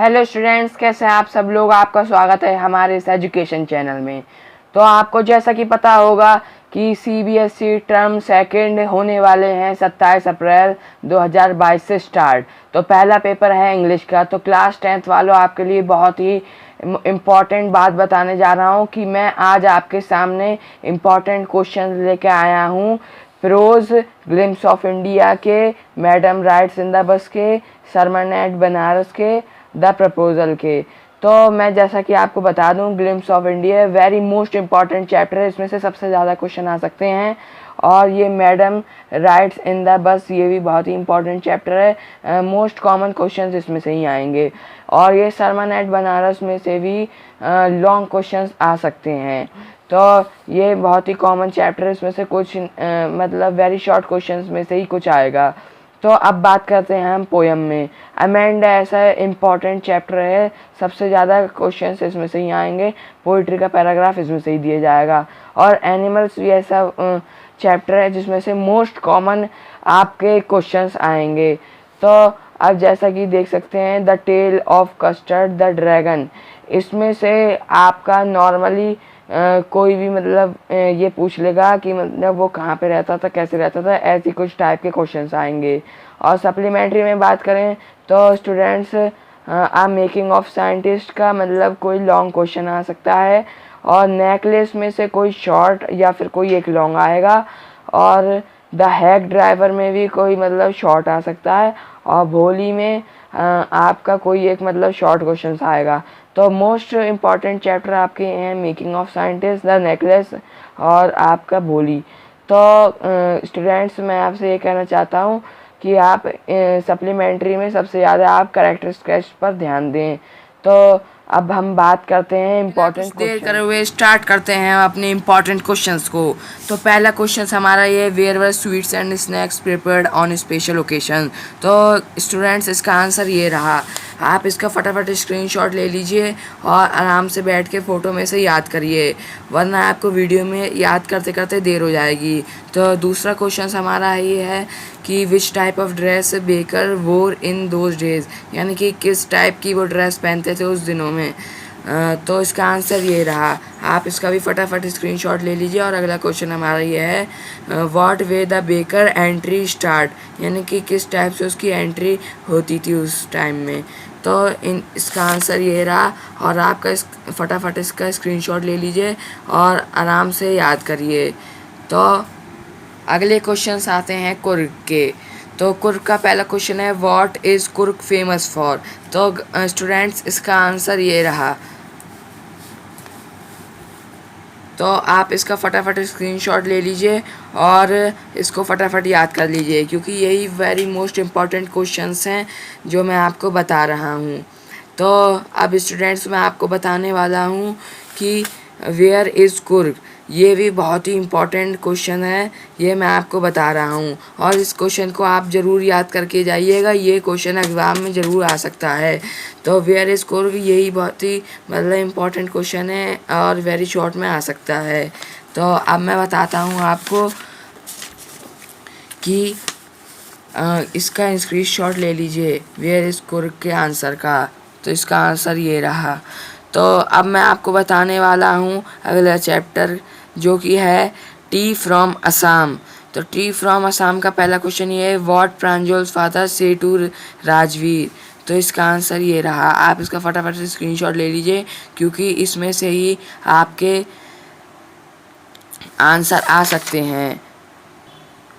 Hello students, कैसे हैं आप सब लोग। आपका स्वागत है हमारे इस एजुकेशन चैनल में। तो आपको जैसा कि पता होगा कि सीबीएसई टर्म सेकंड होने वाले हैं 27 अप्रैल 2022 से स्टार्ट। तो पहला पेपर है इंग्लिश का। तो क्लास 10th वालों, आपके लिए बहुत ही इम्पॉर्टेंट बात बताने जा रहा हूँ कि मैं आज आपके सामने इम्पॉर्टेंट क्वेश्चन लेके आया हूँ। प्रोज ग्लिम्स ऑफ इंडिया के, madam rights in the bus के, सरमन बनारस के, द प्रपोजल के। तो मैं जैसा कि आपको बता दूं, glimpse of India very most important chapter है। इसमें से सबसे ज़्यादा क्वेश्चन आ सकते हैं। और ये madam rights in the bus, ये भी बहुत ही इंपॉर्टेंट चैप्टर है। मोस्ट कॉमन क्वेश्चंस इसमें से ही आएंगे। और ये सरमन एट बनारस में से भी लॉन्ग क्वेश्चंस आ सकते हैं। तो ये बहुत ही कॉमन चैप्टर है। इसमें से कुछ मतलब वेरी शॉर्ट क्वेश्चंस में से ही कुछ आएगा। तो अब बात करते हैं हम पोयम में। अमेंडा ऐसा इम्पॉर्टेंट चैप्टर है, सबसे ज़्यादा क्वेश्चंस इसमें से ही आएंगे। पोइट्री का पैराग्राफ इसमें से ही दिया जाएगा। और एनिमल्स भी ऐसा चैप्टर है जिसमें से मोस्ट कॉमन आपके क्वेश्चंस आएंगे। तो अब जैसा कि देख सकते हैं, the tale of Custard the dragon, इसमें से आपका नॉर्मली कोई भी मतलब ये पूछ लेगा कि मतलब वो कहाँ पे रहता था, कैसे रहता था, ऐसी कुछ टाइप के क्वेश्चंस आएंगे। और सप्लीमेंट्री में बात करें तो students, a making of scientist का मतलब कोई लॉन्ग क्वेश्चन आ सकता है। और नेकलेस में से कोई शॉर्ट या फिर कोई एक लॉन्ग आएगा। और द हैक ड्राइवर में भी कोई मतलब शॉर्ट आ सकता है। और भोली में आपका कोई एक मतलब शॉर्ट क्वेश्चन आएगा। तो मोस्ट इम्पॉर्टेंट चैप्टर आपके हैं making of scientist, the necklace और आपका भोली। तो स्टूडेंट्स, मैं आपसे ये कहना चाहता हूँ कि आप सप्लीमेंट्री में सबसे ज़्यादा आप कैरेक्टर स्केच पर ध्यान दें। तो अब हम बात करते हैं इम्पॉर्टेंट देर करे हुए स्टार्ट करते हैं अपने इम्पॉर्टेंट क्वेश्चंस को। तो पहला क्वेश्चन हमारा ये, where were sweets and snacks prepared on special occasion. तो स्टूडेंट्स, इसका आंसर ये रहा। आप इसका फटाफट स्क्रीनशॉट ले लीजिए और आराम से बैठ के फ़ोटो में से याद करिए, वरना आपको वीडियो में याद करते करते देर हो जाएगी। तो दूसरा क्वेश्चन हमारा ये है कि which type of dress baker वोर इन दोज डेज, यानी कि किस टाइप की वो ड्रेस पहनते थे उस दिनों में। तो इसका आंसर ये रहा। आप इसका भी फटाफट स्क्रीनशॉट ले लीजिए। और अगला क्वेश्चन हमारा ये है, what way the baker entry start, यानी कि किस टाइप से उसकी एंट्री होती थी उस टाइम में। तो इसका आंसर ये रहा। और आपका फटाफट इसका स्क्रीनशॉट ले लीजिए और आराम से याद करिए। तो अगले क्वेश्चंस आते हैं कुर्ग के। तो कुर्ग का पहला क्वेश्चन है, what is Coorg famous for. तो स्टूडेंट्स, इसका आंसर ये रहा। तो आप इसका फटाफट स्क्रीनशॉट ले लीजिए और इसको फटाफट याद कर लीजिए, क्योंकि यही वेरी मोस्ट इम्पॉर्टेंट क्वेश्चंस हैं जो मैं आपको बता रहा हूँ। तो अब स्टूडेंट्स, मैं आपको बताने वाला हूँ कि वेयर इज़ कुर्ग, ये भी बहुत ही इम्पॉर्टेंट क्वेश्चन है, ये मैं आपको बता रहा हूँ। और इस क्वेश्चन को आप ज़रूर याद करके जाइएगा, ये क्वेश्चन एग्ज़ाम में ज़रूर आ सकता है। तो वेयर इज़ कुर्ग, यही बहुत ही मतलब इम्पॉर्टेंट क्वेश्चन है और वेरी शॉर्ट में आ सकता है। तो अब मैं बताता हूँ आपको कि इसका स्क्रीनशॉट ले लीजिए वेयर इज़ कुर्ग के आंसर का। तो इसका आंसर ये रहा। तो अब मैं आपको बताने वाला हूँ अगला चैप्टर, जो कि है टी फ्रॉम असम। तो टी फ्रॉम असम का पहला क्वेश्चन ये है, व्हाट प्रांजल's फादर से टू राजवीर। तो इसका आंसर ये रहा। आप इसका फटाफट से स्क्रीनशॉट ले लीजिए, क्योंकि इसमें से ही आपके आंसर आ सकते हैं।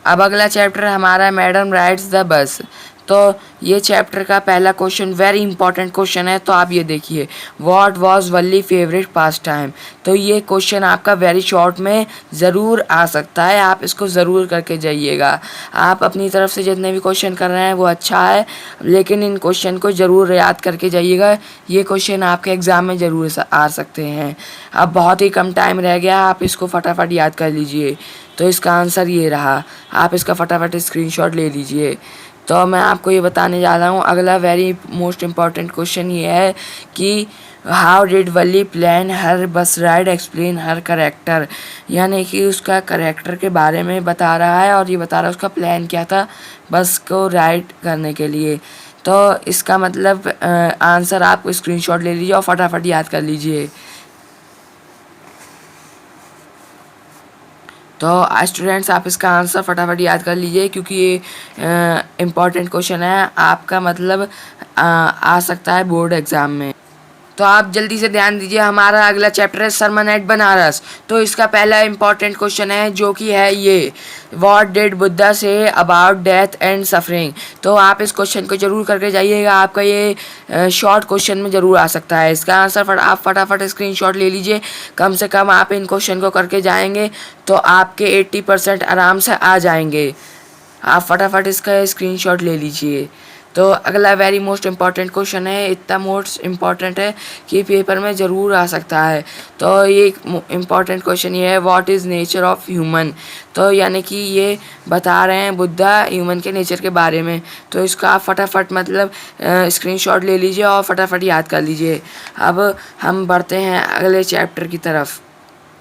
अब अगला चैप्टर हमारा मैडम राइड्स द बस। तो ये चैप्टर का पहला क्वेश्चन वेरी इंपॉर्टेंट क्वेश्चन है। तो आप ये देखिए, what was Valli favourite pass time. तो ये क्वेश्चन आपका वेरी शॉर्ट में ज़रूर आ सकता है, आप इसको ज़रूर करके जाइएगा। आप अपनी तरफ से जितने भी क्वेश्चन कर रहे हैं वो अच्छा है, लेकिन इन क्वेश्चन को ज़रूर याद करके जाइएगा। ये क्वेश्चन आपके एग्ज़ाम में ज़रूर आ सकते हैं। अब बहुत ही कम टाइम रह गया, आप इसको फटाफट याद कर लीजिए। तो इसका आंसर ये रहा। आप इसका फटाफट स्क्रीनशॉट ले लीजिए। तो मैं आपको ये बताने जा रहा हूँ अगला वेरी मोस्ट इम्पॉर्टेंट क्वेश्चन ये है कि हाउ डिड वल्ली प्लान हर बस राइड, एक्सप्लेन हर करेक्टर। यानी कि उसका करेक्टर के बारे में बता रहा है और ये बता रहा है उसका प्लान क्या था बस को राइड करने के लिए। तो तो इसका मतलब आंसर आप स्क्रीनशॉट ले लीजिए और फटाफट याद कर लीजिए। तो स्टूडेंट्स आप इसका आंसर फटाफट याद कर लीजिए, क्योंकि ये इम्पॉर्टेंट क्वेश्चन है, आपका मतलब आ सकता है बोर्ड एग्ज़ाम में। तो आप जल्दी से ध्यान दीजिए, हमारा अगला चैप्टर है सरमन एट बनारस। तो इसका पहला इंपॉर्टेंट क्वेश्चन है जो कि है ये, what did Buddha say about death and suffering. तो आप इस क्वेश्चन को जरूर करके जाइएगा, आपका ये शॉर्ट क्वेश्चन में ज़रूर आ सकता है। इसका आंसर आप फटाफट स्क्रीनशॉट ले लीजिए, कम से कम आप इन क्वेश्चन को करके जाएंगे तो आपके 80% आराम से आ जाएंगे। आप फटाफट इसका स्क्रीनशॉट ले लीजिए। तो अगला वेरी मोस्ट इम्पॉर्टेंट क्वेश्चन है, इतना मोस्ट इम्पॉर्टेंट है कि पेपर में ज़रूर आ सकता है। तो ये इम्पॉर्टेंट क्वेश्चन ये है, what is nature of human. तो यानी कि ये बता रहे हैं बुद्धा ह्यूमन के नेचर के बारे में। तो इसका आप फटाफट मतलब स्क्रीनशॉट ले लीजिए और फटाफट याद कर लीजिए। अब हम बढ़ते हैं अगले चैप्टर की तरफ।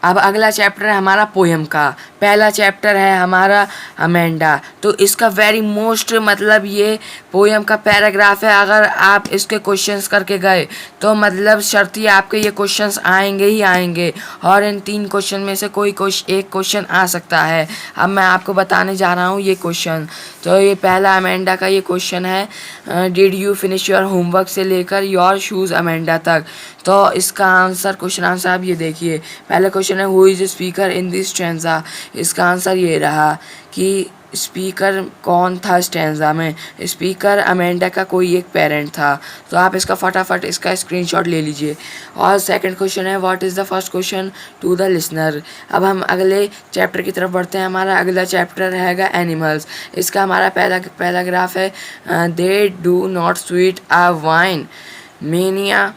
अब अगला चैप्टर है हमारा पोएम का। पहला चैप्टर है हमारा अमेंडा। तो इसका वेरी मोस्ट मतलब ये पोएम का पैराग्राफ है। अगर आप इसके क्वेश्चंस करके गए तो मतलब शर्ती आपके ये क्वेश्चंस आएंगे ही आएंगे, और इन 3 क्वेश्चन में से कोई एक क्वेश्चन आ सकता है। अब मैं आपको बताने जा रहा हूँ ये क्वेश्चन। तो ये पहला अमेंडा का ये क्वेश्चन है, did you finish your homework से लेकर योर शूज़ अमेंडा तक। तो इसका आंसर, क्वेश्चन आंसर आप ये देखिए। पहला क्वेश्चन है, who is speaker in this stanza. इसका आंसर ये रहा कि स्पीकर कौन था स्टैंजा में। स्पीकर अमेंडा का कोई एक पेरेंट था। तो आप इसका फटाफट इसका स्क्रीनशॉट ले लीजिए। और सेकंड क्वेश्चन है, what is the first question to the listener. अब हम अगले चैप्टर की तरफ बढ़ते हैं। हमारा अगला चैप्टर रहेगा एनिमल्स। इसका हमारा पहला ग्राफ है, they do not sweet a wine mania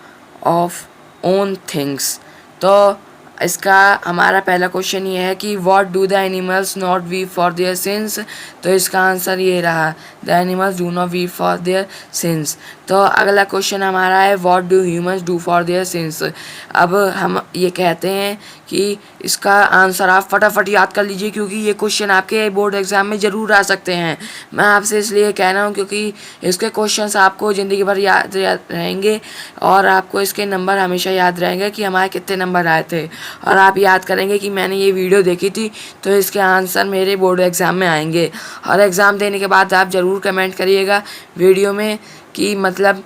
of own things. तो इसका हमारा पहला क्वेश्चन ये है कि what do the animals not weep for their since. तो इसका आंसर ये रहा, the animals do not weep for their since. तो अगला क्वेश्चन हमारा है, what do humans do for their since. अब हम ये कहते हैं कि इसका आंसर आप फटाफट याद कर लीजिए, क्योंकि ये क्वेश्चन आपके बोर्ड एग्ज़ाम में ज़रूर आ सकते हैं। मैं आपसे इसलिए कह रहा हूँ क्योंकि इसके क्वेश्चंस आपको ज़िंदगी भर याद रहेंगे, और आपको इसके नंबर हमेशा याद रहेंगे कि हमारे कितने नंबर आए थे, और आप याद करेंगे कि मैंने ये वीडियो देखी थी तो इसके आंसर मेरे बोर्ड एग्ज़ाम में आएंगे। और एग्ज़ाम देने के बाद आप ज़रूर कमेंट करिएगा वीडियो में कि मतलब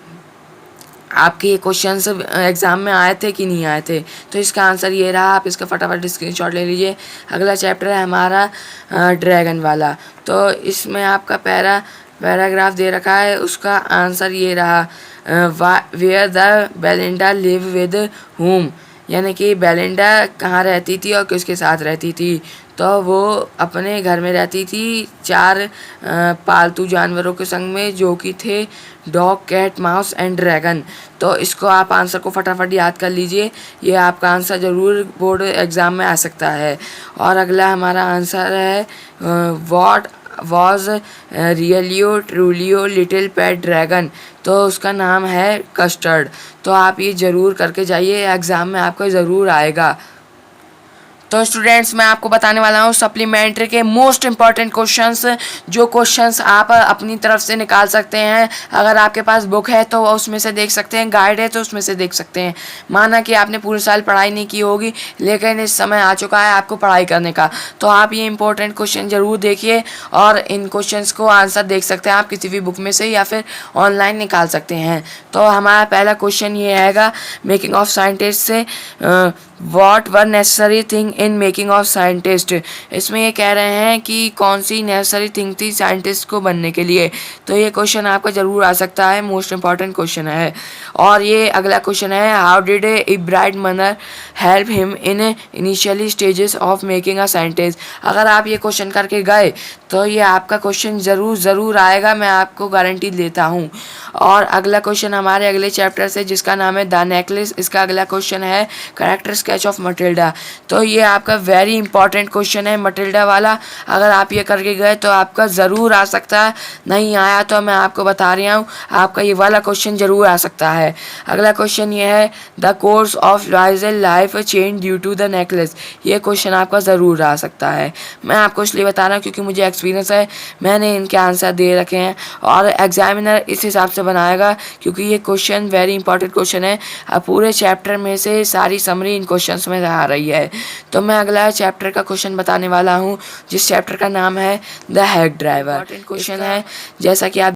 आपके ये क्वेश्चंस एग्ज़ाम में आए थे कि नहीं आए थे। तो इसका आंसर ये रहा, आप इसका फटाफट स्क्रीनशॉट ले लीजिए। अगला चैप्टर है हमारा ड्रैगन वाला। तो इसमें आपका पैराग्राफ दे रखा है, उसका आंसर ये रहा, where the Belinda live with whom. यानी कि बेलिंडा कहाँ रहती थी और किसके साथ रहती थी। तो वो अपने घर में रहती थी 4 पालतू जानवरों के संग में, जो कि थे dog, cat, mouse and dragon. तो इसको आप आंसर को फटाफट याद कर लीजिए, ये आपका आंसर ज़रूर बोर्ड एग्ज़ाम में आ सकता है। और अगला हमारा आंसर है, what was रियलियो ट्रूलियो little pet dragon. तो उसका नाम है कस्टर्ड। तो आप ये ज़रूर करके जाइए, एग्ज़ाम में आपको ज़रूर आएगा। तो स्टूडेंट्स मैं आपको बताने वाला हूँ सप्लीमेंट्री के मोस्ट इंपॉर्टेंट क्वेश्चंस, जो क्वेश्चंस आप अपनी तरफ से निकाल सकते हैं। अगर आपके पास बुक है तो उसमें से देख सकते हैं, गाइड है तो उसमें से देख सकते हैं। माना कि आपने पूरे साल पढ़ाई नहीं की होगी, लेकिन इस समय आ चुका है आपको पढ़ाई करने का, तो आप ये इंपॉर्टेंट क्वेश्चन ज़रूर देखिए और इन क्वेश्चंस को आंसर देख सकते हैं आप किसी भी बुक में से या फिर ऑनलाइन निकाल सकते हैं। तो हमारा पहला क्वेश्चन ये आएगा मेकिंग ऑफ साइंटिस्ट से, what were necessary thing in making of scientist. इसमें ये कह रहे हैं कि कौन सी नेसेसरी थिंग थी साइंटिस्ट को बनने के लिए। तो ये क्वेश्चन आपका ज़रूर आ सकता है, मोस्ट इंपॉर्टेंट क्वेश्चन है। और ये अगला क्वेश्चन है, how did a bright mother help him in initially stages of making a scientist. अगर आप ये क्वेश्चन करके गए तो ये आपका क्वेश्चन ज़रूर आएगा, मैं आपको गारंटी देता हूँ। और अगला क्वेश्चन हमारे अगले चैप्टर से जिसका नाम है द नेकलेस, इसका अगला क्वेश्चन है कैरेक्टर स्केच ऑफ मटिल्डा। तो ये आपका वेरी इंपॉर्टेंट क्वेश्चन है मटिल्डा वाला। अगर आप ये करके गए तो आपका ज़रूर आ सकता है, नहीं आया तो मैं आपको बता रहा हूँ आपका ये वाला क्वेश्चन ज़रूर आ सकता है। अगला क्वेश्चन ये है the course of Loisel life change due to the necklace. ये क्वेश्चन आपका ज़रूर आ सकता है। मैं आपको इसलिए बता रहा हूँ क्योंकि मुझे एक्सपीरियंस है, मैंने इनके आंसर दे रखे हैं और एग्जामिनर इस हिसाब से बनाएगा क्योंकि ये क्वेश्चन वेरी इंपॉर्टेंट क्वेश्चन है। अब पूरे चैप्टर में से सारी समरी इन क्वेश्चंस में आ रही है। तो मैं अगला चैप्टर का क्वेश्चन बताने वाला हूँ जिस चैप्टर का नाम है the Hague driver. Important question है जैसा कि आप